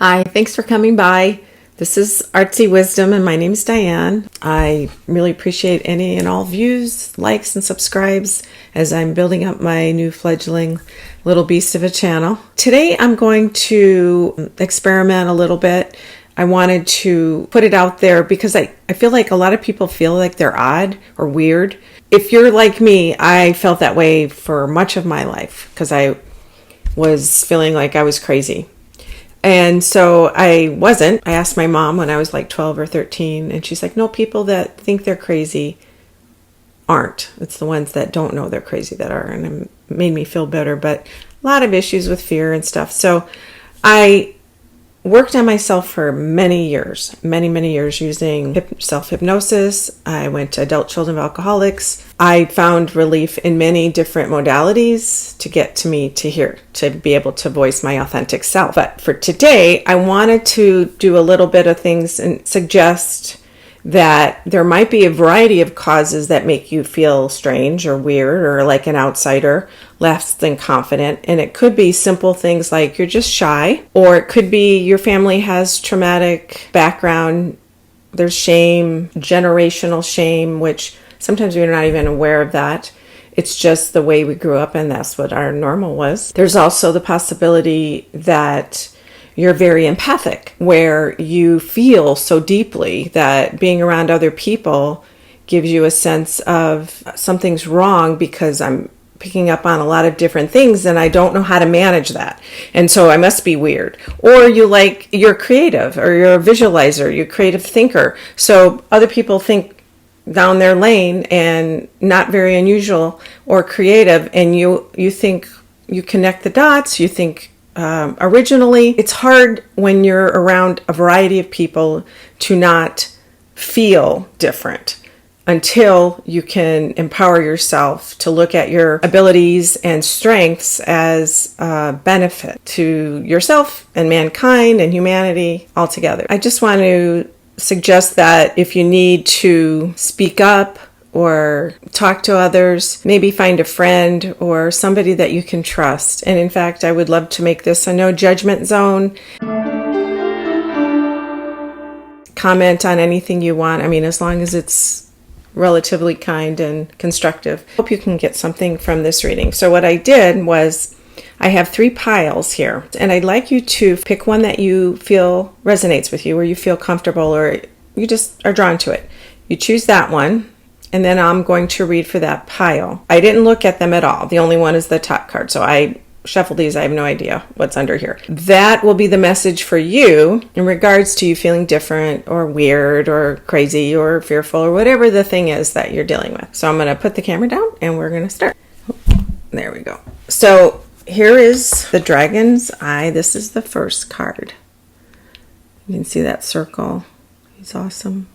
Hi, thanks for coming by. This is Artsy Wisdom, and my name is Diane. I really appreciate any and all views, likes, and subscribes as I'm building up my new fledgling little beast of a channel. Today I'm going to experiment a little bit. I wanted to put it out there because I feel like a lot of people feel like they're odd or weird. If you're like me, I felt that way for much of my life because I was feeling like I was crazy. And so I wasn't. I asked my mom when I was like 12 or 13, and she's like, no, people that think they're crazy aren't. It's the ones that don't know they're crazy that are. And it made me feel better, but a lot of issues with fear and stuff. So I worked on myself for many years using self-hypnosis. I went to adult children of alcoholics. I found relief in many different modalities to get to me to here, to be able to voice my authentic self. But for today, I wanted to do a little bit of things and suggest that there might be a variety of causes that make you feel strange or weird or like an outsider, less than confident. And it could be simple things like you're just shy, or it could be your family has traumatic background. There's shame, generational shame, which sometimes we're not even aware of that. It's just the way we grew up, and that's what our normal was. There's also the possibility that you're very empathic, where you feel so deeply that being around other people gives you a sense of something's wrong because I'm picking up on a lot of different things and I don't know how to manage that. And so I must be weird. Or you're creative, or you're a visualizer, you're a creative thinker. So other people think down their lane and not very unusual or creative, and you think you connect the dots, you think originally. It's hard when you're around a variety of people to not feel different until you can empower yourself to look at your abilities and strengths as a benefit to yourself and mankind and humanity altogether. I just want to suggest that if you need to speak up or talk to others, maybe find a friend or somebody that you can trust. And in fact, I would love to make this a no judgment zone. Comment on anything you want. I mean, as long as it's relatively kind and constructive. Hope you can get something from this reading. So what I did was I have 3 piles here, and I'd like you to pick one that you feel resonates with you, or you feel comfortable, or you just are drawn to it. You choose that one. And then I'm going to read for that pile. I didn't look at them at all. The only one is the top card. So I shuffled these. I have no idea what's under here. That will be the message for you in regards to you feeling different or weird or crazy or fearful or whatever the thing is that you're dealing with. So I'm going to put the camera down and we're going to start. There we go. So here is the Dragon's Eye. This is the first card. You can see that circle. He's awesome.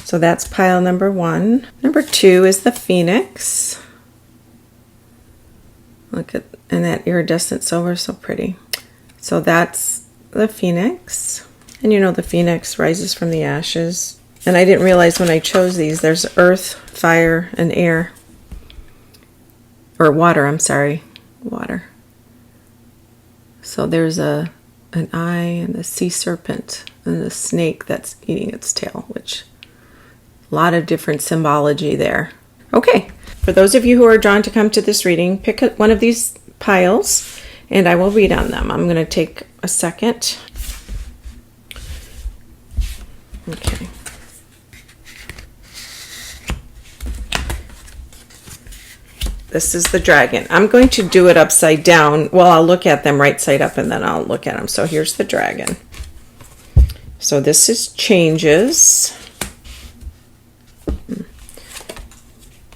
So that's pile number 1. Number 2 is the Phoenix. Look at, and that iridescent silver, so pretty. So that's the Phoenix. And you know the Phoenix rises from the ashes. And I didn't realize when I chose these, there's earth, fire, and air. Or water, I'm sorry. Water. So there's an eye and the sea serpent and the snake that's eating its tail, which a lot of different symbology there. Okay, for those of you who are drawn to come to this reading, pick one of these piles and I will read on them. I'm going to take a second. Okay. This is the dragon. I'm going to do it upside down. Well, I'll look at them right side up and then I'll look at them. So here's the dragon. So this is changes.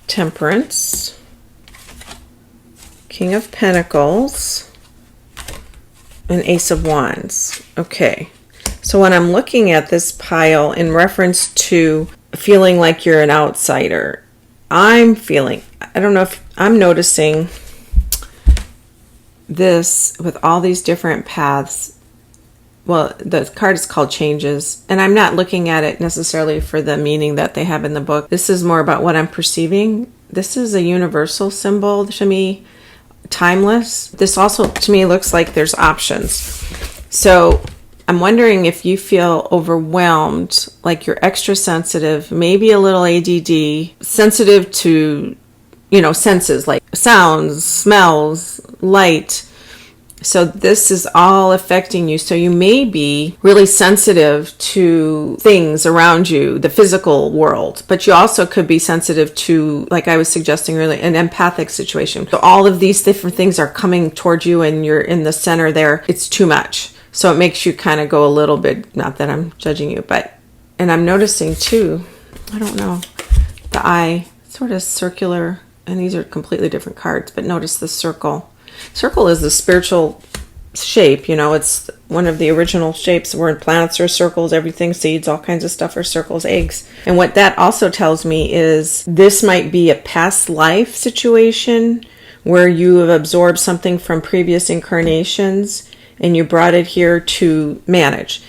Temperance, King of Pentacles, and Ace of Wands. Okay, so when I'm looking at this pile in reference to feeling like you're an outsider, I don't know if I'm noticing this with all these different paths. Well, the card is called Changes, and I'm not looking at it necessarily for the meaning that they have in the book. This is more about what I'm perceiving. This is a universal symbol to me, timeless. This also, to me, looks like there's options. So I'm wondering if you feel overwhelmed, like you're extra sensitive, maybe a little ADD, sensitive to, senses like sounds, smells, light. So this is all affecting you. So you may be really sensitive to things around you, the physical world, but you also could be sensitive to, like I was suggesting earlier, an empathic situation. So all of these different things are coming towards you and you're in the center there. It's too much. So it makes you kind of go a little bit, not that I'm judging you, and I'm noticing too, I don't know, the eye, sort of circular, and these are completely different cards, but notice the circle. Circle is the spiritual shape, it's one of the original shapes where planets are circles, everything, seeds, all kinds of stuff are circles, eggs. And what that also tells me is this might be a past life situation where you have absorbed something from previous incarnations and you brought it here to manage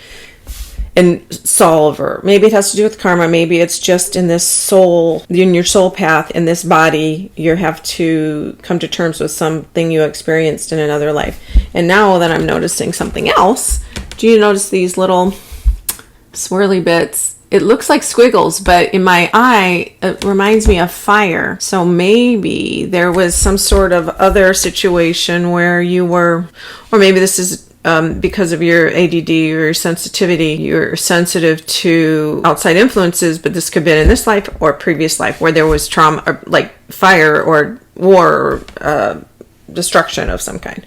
and solve, or maybe it has to do with karma, maybe it's just in this soul, in your soul path, in this body, you have to come to terms with something you experienced in another life. And now that I'm noticing something else, do you notice these little swirly bits? It looks like squiggles, but in my eye, it reminds me of fire. So maybe there was some sort of other situation where you were, or maybe this is because of your ADD or your sensitivity, you're sensitive to outside influences, but this could have been in this life or previous life where there was trauma, or like fire or war or destruction of some kind.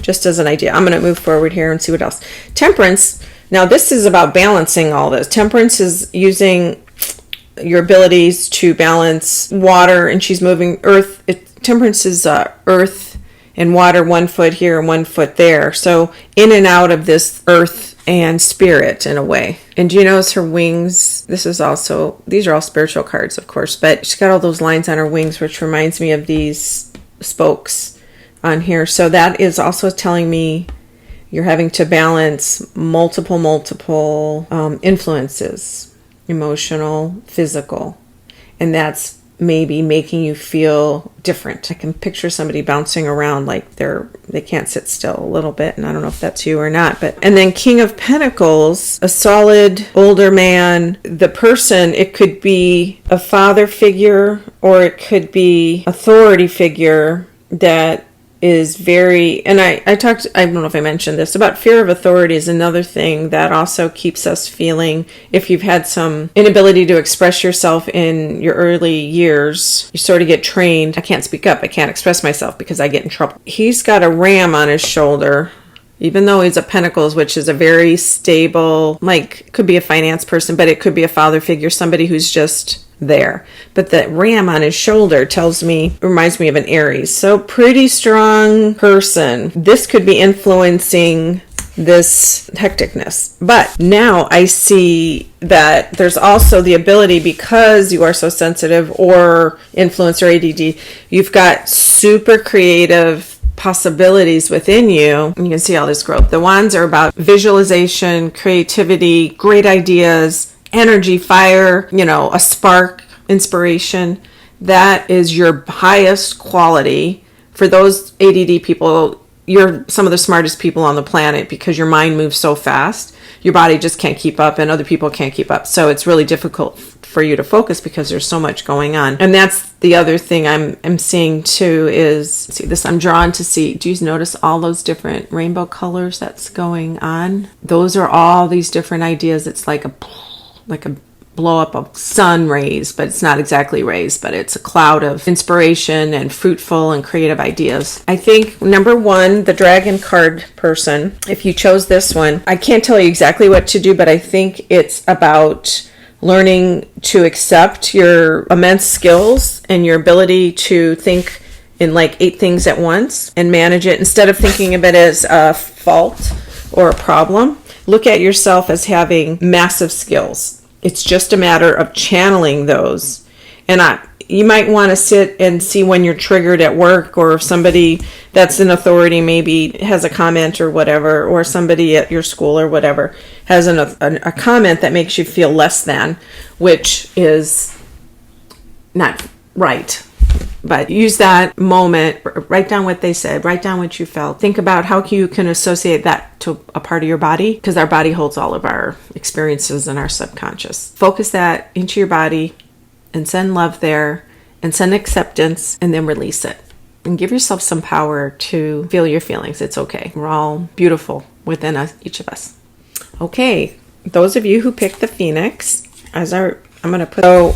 Just as an idea. I'm going to move forward here and see what else. Temperance. Now this is about balancing all this. Temperance is using your abilities to balance water, and she's moving earth. Temperance is earth and water, 1 foot here and 1 foot there. So in and out of this earth and spirit in a way. And do you notice her wings? These are all spiritual cards, of course, but she's got all those lines on her wings, which reminds me of these spokes on here. So that is also telling me you're having to balance multiple influences, emotional, physical, and that's maybe making you feel different. I can picture somebody bouncing around like they can't sit still a little bit, and I don't know if that's you or not. And then King of Pentacles, a solid older man. The person, it could be a father figure or it could be authority figure that is very, and I don't know if I mentioned this, about fear of authority is another thing that also keeps us feeling, if you've had some inability to express yourself in your early years, you sort of get trained. I can't speak up, I can't express myself because I get in trouble. He's got a ram on his shoulder, even though he's a Pentacles, which is a very stable, like, could be a finance person, but it could be a father figure, somebody who's just there. But the ram on his shoulder reminds me of an Aries. So pretty strong person. This could be influencing this hecticness. But now I see that there's also the ability, because you are so sensitive or influence or ADD, you've got super creative possibilities within you. You can see all this growth. The wands are about visualization, creativity, great ideas, energy, fire, a spark, inspiration. That is your highest quality. For those ADD people, you're some of the smartest people on the planet because your mind moves so fast. Your body just can't keep up and other people can't keep up. So it's really difficult for you to focus because there's so much going on. And that's the other thing I'm seeing too is, see this, I'm drawn to see, do you notice all those different rainbow colors that's going on? Those are all these different ideas. It's like a blow up of sun rays, but it's not exactly rays, but it's a cloud of inspiration and fruitful and creative ideas. I think number one, the dragon card person, if you chose this one, I can't tell you exactly what to do, but I think it's about learning to accept your immense skills and your ability to think in like 8 things at once and manage it instead of thinking of it as a fault or a problem. Look at yourself as having massive skills. It's just a matter of channeling those. And you might want to sit and see when you're triggered at work, or if somebody that's in authority maybe has a comment or whatever, or somebody at your school or whatever has a comment that makes you feel less than, which is not right. But use that moment, write down what they said, write down what you felt. Think about how you can associate that to a part of your body, because our body holds all of our experiences in our subconscious. Focus that into your body and send love there and send acceptance, and then release it. And give yourself some power to feel your feelings. It's okay. We're all beautiful within us, each of us. Okay, those of you who picked the Phoenix, I'm going to put... So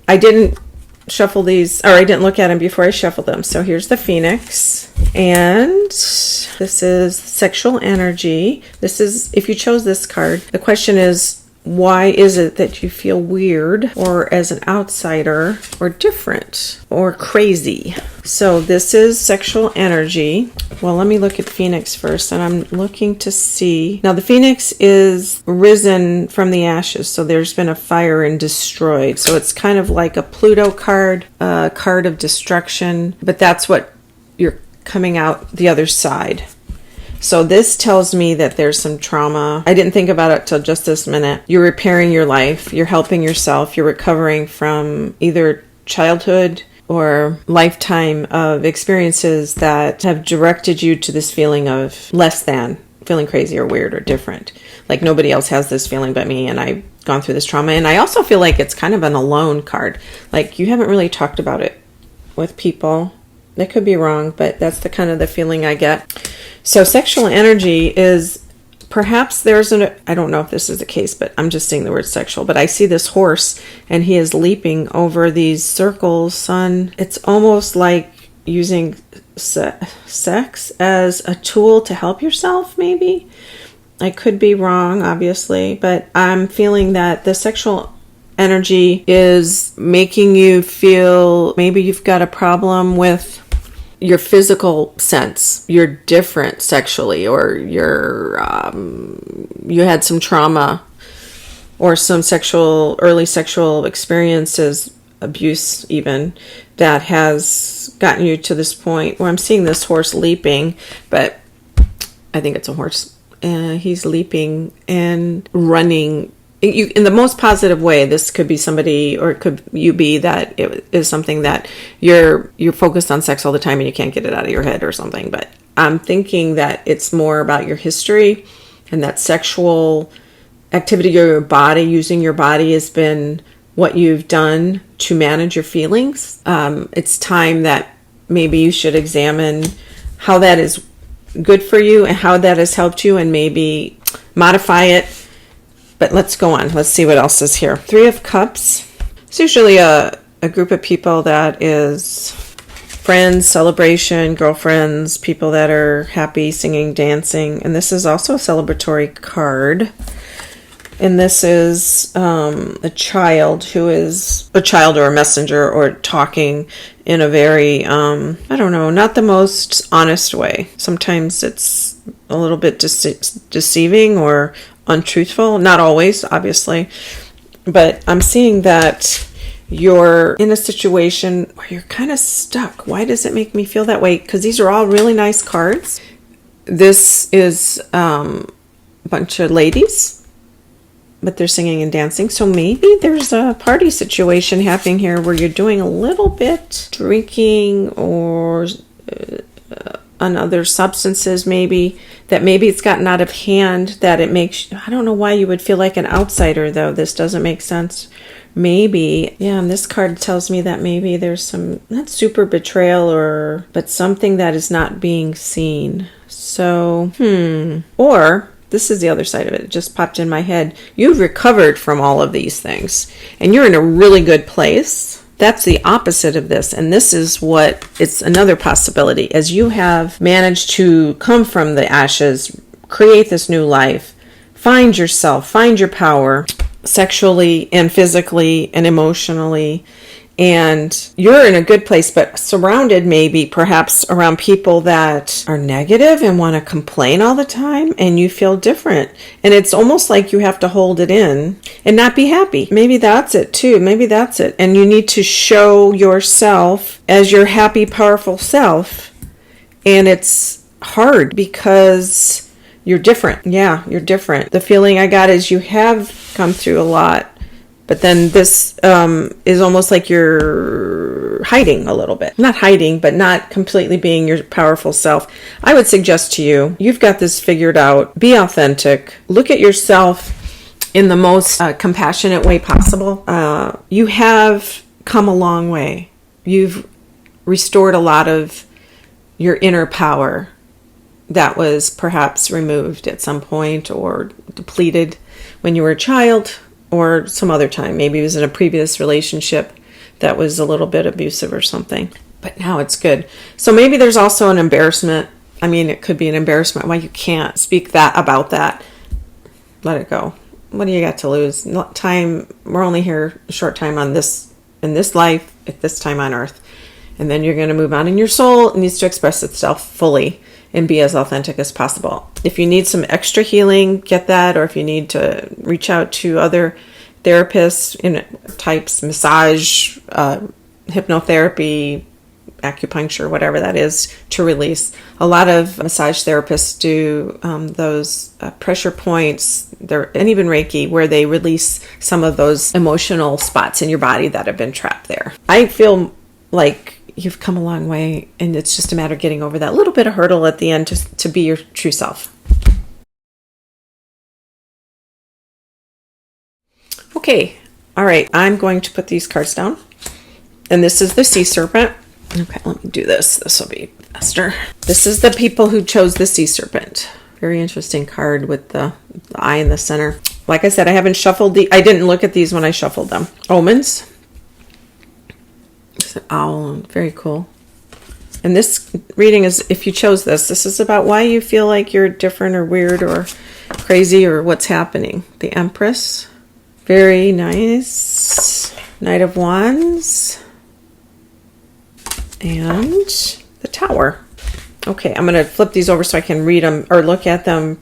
I didn't shuffle these, or I didn't look at them before I shuffled them. So here's the Phoenix, and this is sexual energy. This is, if you chose this card, the question is, why is it that you feel weird or as an outsider or different or crazy? So this is sexual energy. Well, let me look at Phoenix first, and I'm looking to see. Now, the Phoenix is risen from the ashes, so there's been a fire and destroyed. So it's kind of like a Pluto card, a card of destruction, but that's what you're coming out the other side. So this tells me that there's some trauma. I didn't think about it till just this minute. You're repairing your life. You're helping yourself. You're recovering from either childhood or lifetime of experiences that have directed you to this feeling of less than, feeling crazy or weird or different. Like nobody else has this feeling but me, and I've gone through this trauma. And I also feel like it's kind of an alone card. Like you haven't really talked about it with people. That could be wrong, but that's the kind of the feeling I get. So sexual energy is, perhaps I don't know if this is the case, but I'm just seeing the word sexual, but I see this horse and he is leaping over these circles, It's almost like using sex as a tool to help yourself, maybe. I could be wrong, obviously, but I'm feeling that the sexual energy is making you feel maybe you've got a problem with your physical sense. You're different sexually, or you had some trauma or some early sexual experiences, abuse even, that has gotten you to this point where I'm seeing this horse leaping, but I think it's a horse. He's leaping and running. In the most positive way. This could be somebody, or it could you be that it is something that you're focused on sex all the time and you can't get it out of your head or something. But I'm thinking that it's more about your history, and that sexual activity of your body, using your body, has been what you've done to manage your feelings. It's time that maybe you should examine how that is good for you and how that has helped you, and maybe modify it. But let's go on. Let's see what else is here. 3 of Cups. It's usually a group of people that is friends, celebration, girlfriends, people that are happy, singing, dancing. And this is also a celebratory card. And this is a child who is a child or a messenger, or talking in a very, I don't know, not the most honest way. Sometimes it's a little bit deceiving or untruthful. Not always, obviously. But I'm seeing that you're in a situation where you're kind of stuck. Why does it make me feel that way? Because these are all really nice cards. This is a bunch of ladies, but they're singing and dancing. So maybe there's a party situation happening here where you're doing a little bit drinking or on other substances, maybe it's gotten out of hand, that it makes, I don't know why you would feel like an outsider, though. This doesn't make sense. Maybe, yeah, and this card tells me that maybe there's some, not super betrayal, but something that is not being seen. So, or this is the other side of it. It just popped in my head. You've recovered from all of these things, and you're in a really good place. That's the opposite of this. And this is it's another possibility. As you have managed to come from the ashes, create this new life, find yourself, find your power, sexually and physically and emotionally. And you're in a good place, but surrounded maybe perhaps around people that are negative and want to complain all the time, and you feel different. And it's almost like you have to hold it in and not be happy. Maybe that's it too. Maybe that's it. And you need to show yourself as your happy, powerful self. And it's hard because you're different. Yeah, you're different. The feeling I got is you have come through a lot But then this is almost like you're hiding a little bit. Not hiding, but not completely being your powerful self. I would suggest to you, you've got this figured out. Be authentic. Look at yourself in the most compassionate way possible. You have come a long way. You've restored a lot of your inner power that was perhaps removed at some point or depleted when you were a child or some other time. Maybe it was in a previous relationship that was a little bit abusive or something. But now it's good. So maybe there's also an embarrassment. I mean, it could be an embarrassment why you can't speak about that. Let it go. What do you got to lose? Time. We're only here a short time in this life, at this time on earth. And then you're going to move on, and your soul needs to express itself fully and be as authentic as possible. If you need some extra healing, get that. Or if you need to reach out to other therapists, types, massage, hypnotherapy, acupuncture, whatever that is, to release. A lot of massage therapists do those pressure points, and even Reiki, where they release some of those emotional spots in your body that have been trapped there. I feel like you've come a long way, and it's just a matter of getting over that little bit of hurdle at the end to be your true self. Okay, all right, I'm going to put these cards down. And this is the sea serpent. Okay, let me do this. This will be faster. This is the people who chose the sea serpent. Very interesting card with the eye in the center. Like I said, I haven't shuffled I didn't look at these when I shuffled them. Omens. It's an owl. Very cool. And this reading is, if you chose this is about why you feel like you're different or weird or crazy or what's happening. The Empress. Very nice. Knight of Wands. And the Tower. Okay, I'm going to flip these over so I can read them or look at them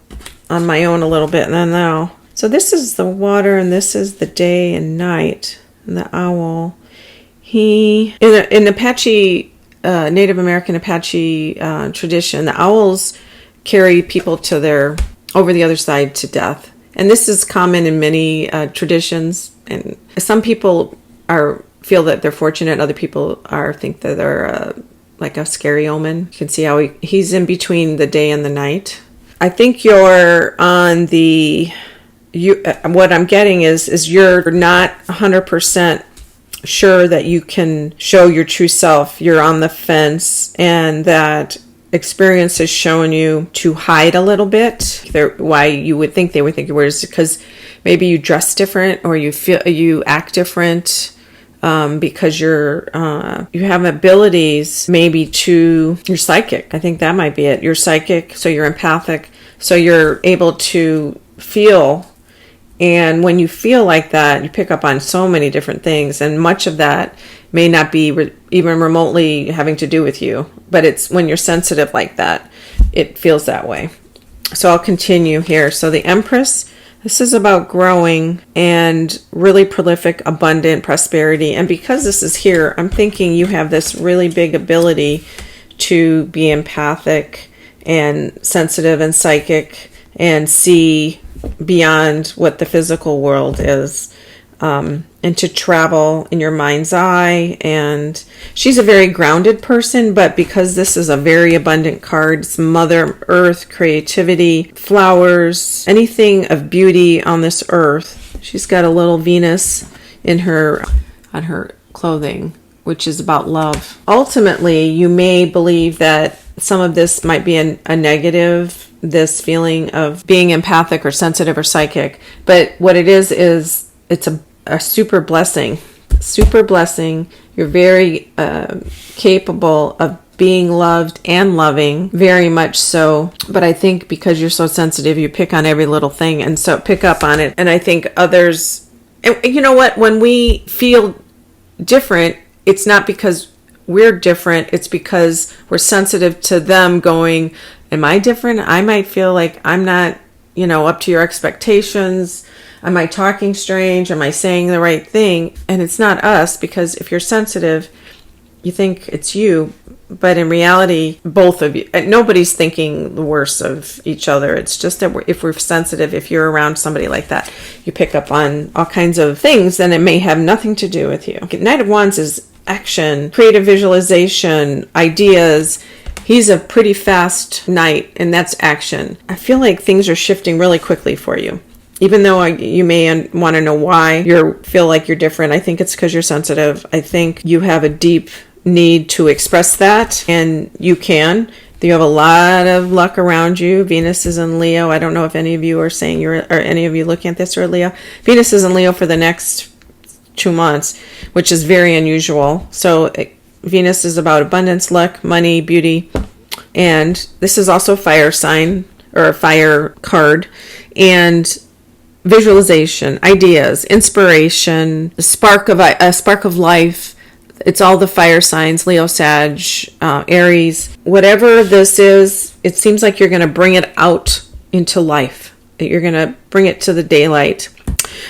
on my own a little bit. And then now. So this is the water, and this is the day and night. And the owl. In Apache, Native American Apache tradition, the owls carry people over the other side to death. And this is common in many traditions. And some people feel that they're fortunate. Other people think that they're like a scary omen. You can see how he's in between the day and the night. I think you're on what I'm getting is you're not 100% sure that you can show your true self. You're on the fence, and that experience has shown you to hide a little bit. Why you would think they would think you were is because maybe you dress different or you act different. Because you have abilities maybe you're psychic. I think that might be it. You're psychic, so you're empathic, so you're able to feel. And when you feel like that, you pick up on so many different things, and much of that may not be even remotely having to do with you. But it's when you're sensitive like that, it feels that way. So I'll continue here. So the Empress. This is about growing and really prolific, abundant prosperity. And because this is here, I'm thinking you have this really big ability to be empathic and sensitive and psychic and see beyond what the physical world is, and to travel in your mind's eye. And she's a very grounded person, but because this is a very abundant card, it's Mother Earth, creativity, flowers, anything of beauty on this earth. She's got a little Venus on her clothing, which is about love. Ultimately, you may believe that some of this might be a negative, this feeling of being empathic or sensitive or psychic. But what it is it's a super blessing. Super blessing. You're very capable of being loved and loving, very much so. But I think because you're so sensitive, you pick on every little thing, and so pick up on it. And I think others, and you know what, when we feel different, it's not because we're different, it's because we're sensitive to them going, am I different? I might feel like I'm not, up to your expectations. Am I talking strange? Am I saying the right thing? And it's not us, because if you're sensitive, you think it's you, But in reality, both of you, nobody's thinking the worst of each other. It's just that if we're sensitive, if you're around somebody like that, you pick up on all kinds of things, and it may have nothing to do with you. Knight of Wands is action, creative visualization, ideas. He's a pretty fast knight, and that's action. I feel like things are shifting really quickly for you. Even though you may want to know why you feel like you're different, I think it's because you're sensitive. I think you have a deep need to express that, and you can. You have a lot of luck around you. Venus is in Leo. I don't know if any of you are saying or any of you looking at this are Leo. Venus is in Leo for the next 2 months, which is very unusual. So Venus is about abundance, luck, money, beauty, and this is also a fire sign or a fire card, and visualization, ideas, inspiration, a spark of life. It's all the fire signs, Leo, Sag, Aries. Whatever this is, it seems like you're going to bring it out into life. You're going to bring it to the daylight.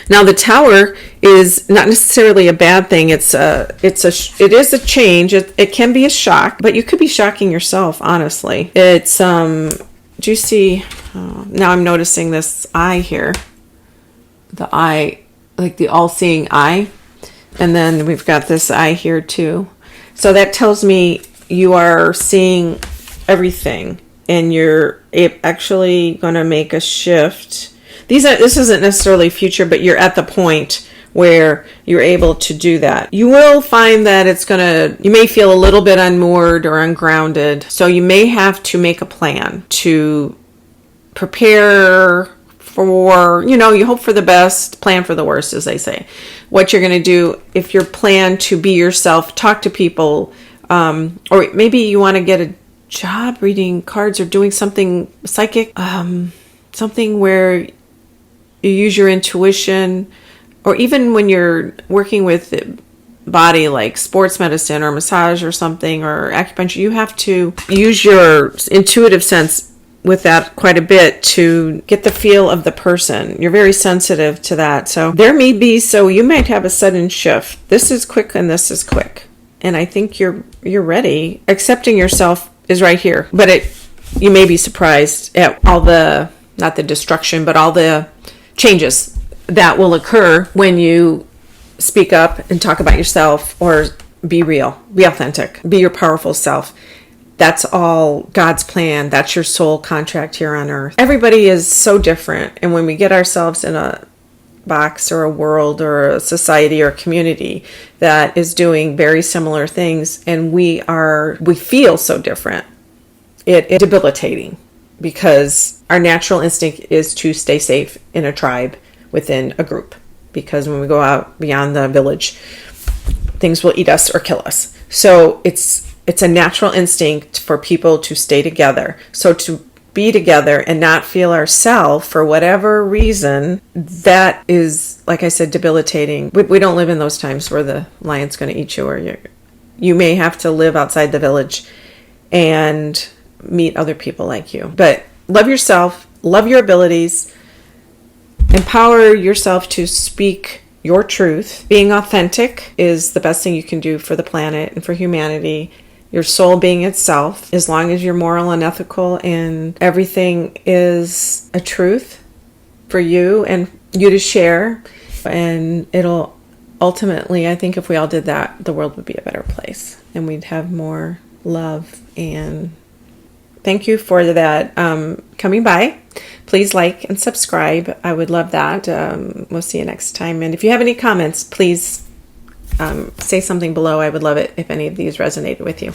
Now, the Tower is not necessarily a bad thing. It is a change. It can be a shock, but you could be shocking yourself, honestly. It's, do you see, now I'm noticing this eye here. The eye, like the all-seeing eye. And then we've got this eye here too. So that tells me you are seeing everything, and you're actually going to make a shift. This isn't necessarily future, but you're at the point where you're able to do that. You will find that you may feel a little bit unmoored or ungrounded. So you may have to make a plan to prepare for, you hope for the best, plan for the worst, as they say. What you're going to do, if you're planned to be yourself, talk to people, or maybe you want to get a job reading cards or doing something psychic, something where you use your intuition, or even when you're working with the body, like sports medicine or massage or something, or acupuncture, you have to use your intuitive sense with that quite a bit to get the feel of the person. You're very sensitive to that. So you might have a sudden shift. This is quick and this is quick. And I think you're ready. Accepting yourself is right here. But you may be surprised at all not the destruction, but all the changes that will occur when you speak up and talk about yourself, or be real, be authentic, be your powerful self. That's all God's plan. That's your soul contract here on earth. Everybody is so different. And when we get ourselves in a box or a world or a society or a community that is doing very similar things, and we feel so different, it's debilitating, because our natural instinct is to stay safe in a tribe, within a group. Because when we go out beyond the village, things will eat us or kill us. So it's a natural instinct for people to stay together. So to be together and not feel ourselves for whatever reason, that is, like I said, debilitating. We don't live in those times where the lion's going to eat you, or you may have to live outside the village and meet other people like you. But love yourself, love your abilities, empower yourself to speak your truth. Being authentic is the best thing you can do for the planet and for humanity. Your soul being itself, as long as you're moral and ethical and everything is a truth for you and you to share. And it'll ultimately, I think if we all did that, the world would be a better place and we'd have more love. And thank you for that coming by. Please like and subscribe. I would love that. We'll see you next time. And if you have any comments, please say something below. I would love it if any of these resonated with you.